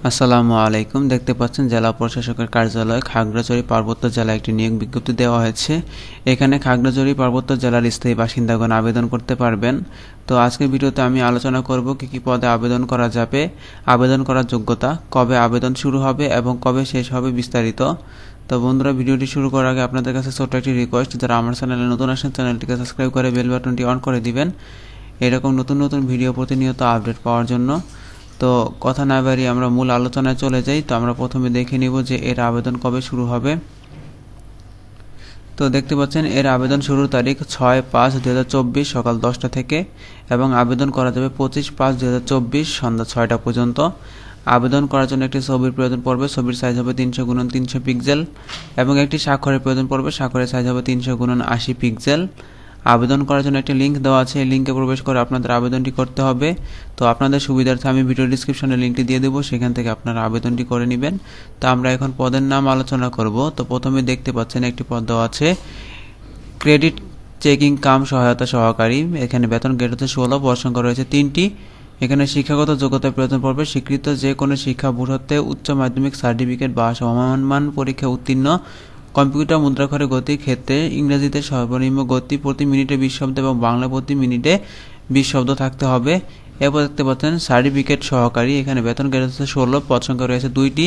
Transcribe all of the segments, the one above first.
আসসালামু আলাইকুম। দেখতে পাচ্ছেন জেলা প্রশাসকের কার্যালয় খাগড়াছড়ি পার্বত্য জেলায় একটি নিয়োগ বিজ্ঞপ্তি দেওয়া হয়েছে। এখানে খাগড়াছড়ি পার্বত্য জেলার স্থায়ী বাসিন্দাগণ আবেদন করতে পারবেন। তো আজকের ভিডিওতে আমি আলোচনা করব কি পদে আবেদন করা যাবে, আবেদন করার যোগ্যতা, কবে আবেদন শুরু হবে এবং কবে শেষ হবে বিস্তারিত। তো বন্ধুরা, ভিডিওটি শুরু করার আগে আপনাদের কাছে ছোট্ট একটি রিকোয়েস্ট, যারা আমার চ্যানেলে নতুন আসেন চ্যানেলটিকে সাবস্ক্রাইব করে বেল বাটনটি অন করে দিবেন এরকম নতুন নতুন ভিডিও প্রতিনিয়ত আপডেট পাওয়ার জন্য। তো কথা না বাড়িয়ে আমরা মূল আলোচনায় চলে যাই। তো আমরা প্রথমে দেখে নিব যে এর আবেদন কবে শুরু হবে। তো দেখতে পাচ্ছেন এর আবেদন শুরুর তারিখ 6/5/2024 সকাল 10টা থেকে এবং আবেদন করা যাবে 25/5/2024 সন্ধ্যা 6টা পর্যন্ত। আবেদন করার জন্য একটি ছবির প্রয়োজন পড়বে, ছবির সাইজ হবে 300x300 পিক্সেল এবং একটি স্বাক্ষরের প্রয়োজন পড়বে, স্বাক্ষরের সাইজ হবে 300x80 পিক্সেল। আবেদন করার জন্য একটি লিঙ্ক দেওয়া আছে, এই লিঙ্কে প্রবেশ করে আপনাদের আবেদনটি করতে হবে। তো আপনাদের সুবিধার্থে আমি ভিডিও ডিসক্রিপশনে লিঙ্কটি দিয়ে দেবো, সেখান থেকে আপনারা আবেদনটি করে নেবেন। তো আমরা এখন পদের নাম আলোচনা করব। তো প্রথমে দেখতে পাচ্ছেন একটি পদ দেওয়া আছে ক্রেডিট চেকিং কাম সহায়তা সহকারী। এখানে বেতন গ্রেড হচ্ছে 16, পদ সংখ্যা রয়েছে 3টি। এখানে শিক্ষাগত যোগ্যতার প্রয়োজন পড়বে স্বীকৃত যে কোনো শিক্ষা বোর্ড হতে উচ্চ মাধ্যমিক সার্টিফিকেট বা সমমান পরীক্ষা উত্তীর্ণ, কম্পিউটার মুদ্রাক্ষরে গতির ক্ষেত্রে ইংরেজিতে সর্বনিম্ন গতি প্রতি মিনিটে 20 শব্দ এবং বাংলা প্রতি মিনিটে 20 শব্দ থাকতে হবে। এরপর দেখতে পাচ্ছেন সার্টিফিকেট সহকারী। এখানে বেতন গ্রেড হচ্ছে 16, পদ সংখ্যা রয়েছে 2টি।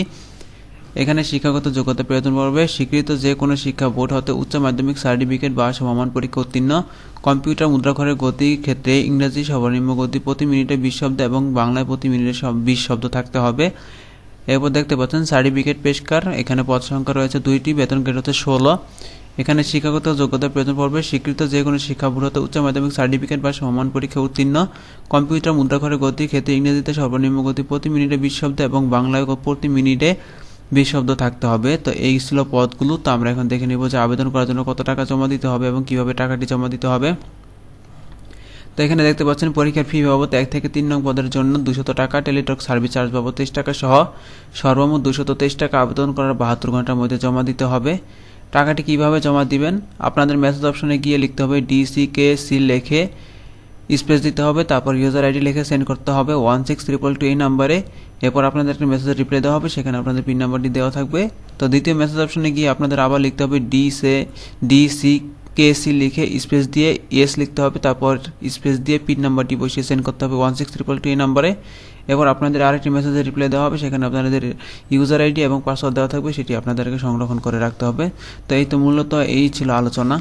এখানে শিক্ষাগত যোগ্যতা প্রয়োজন পড়বে স্বীকৃত যে কোনো শিক্ষা বোর্ড হতে উচ্চ মাধ্যমিক সার্টিফিকেট বা সমমান পরীক্ষা উত্তীর্ণ, কম্পিউটার মুদ্রাক্ষরের গতির ক্ষেত্রে ইংরেজি সর্বনিম্ন গতি প্রতি মিনিটে 20 শব্দ এবং বাংলায় প্রতি মিনিটে 20 শব্দ থাকতে হবে। এরপর দেখতে পাচ্ছেন সার্টিফিকেট পেশকার। এখানে পদ সংখ্যা রয়েছে 2টি, বেতন গ্রেড হচ্ছে 16। এখানে শিক্ষাগত যোগ্যতার প্রয়োজন পড়বে স্বীকৃত যে কোনো শিক্ষা বোর্ড হতে উচ্চ মাধ্যমিক সার্টিফিকেট বা সমমান পরীক্ষা উত্তীর্ণ, কম্পিউটার মুদ্রাক্ষরের গতির ক্ষেত্রে ইংরেজিতে সর্বনিম্ন গতি প্রতি মিনিটে 20 শব্দ এবং বাংলায় প্রতি মিনিটে 20 শব্দ থাকতে হবে। তো এই ছিল পদগুলো। তো আমরা এখন দেখে নেব যে আবেদন করার জন্য কত টাকা জমা দিতে হবে এবং কিভাবে টাকাটি জমা দিতে হবে। তো এখানে দেখতে পাচ্ছেন পরীক্ষার ফি বাবদ 1 থেকে 3 নং পদের জন্য 200 টাকা, টেলিটক সার্ভিস চার্জ বাবদ 23 টাকা সহ সর্বমোট 223 টাকা আবেদন করার 72 ঘন্টার মধ্যে জমা দিতে হবে। টাকাটি কিভাবে জমা দিবেন, আপনাদের মেসেজ অপশনে গিয়ে লিখতে হবে DCKC লিখে স্পেস দিতে হবে, তারপর ইউজার আইডি লিখে সেন্ড করতে হবে 16222 এই নাম্বারে। এরপর আপনাদের একটা মেসেজের রিপ্লাই দেওয়া হবে, সেখানে আপনাদের পিন নাম্বারটি দেওয়া থাকবে। তো দ্বিতীয় মেসেজ অপশনে গিয়ে আপনাদের আবার লিখতে হবে DCKC লিখে স্পেস দিয়ে ইয়েস লিখতে হবে, তারপর স্পেস দিয়ে পিন নাম্বারটি বসিয়ে সেন্ড করতে হবে 16222 এই নাম্বারে। এবার আপনাদের আরেকটি মেসেজের রিপ্লাই দেওয়া হবে, সেখানে আপনাদের ইউজার আইডি এবং পাসওয়ার্ড দেওয়া থাকবে, সেটি আপনাদেরকে সংরক্ষণ করে রাখতে হবে। তো এই তো মূলত এই ছিল আলোচনা।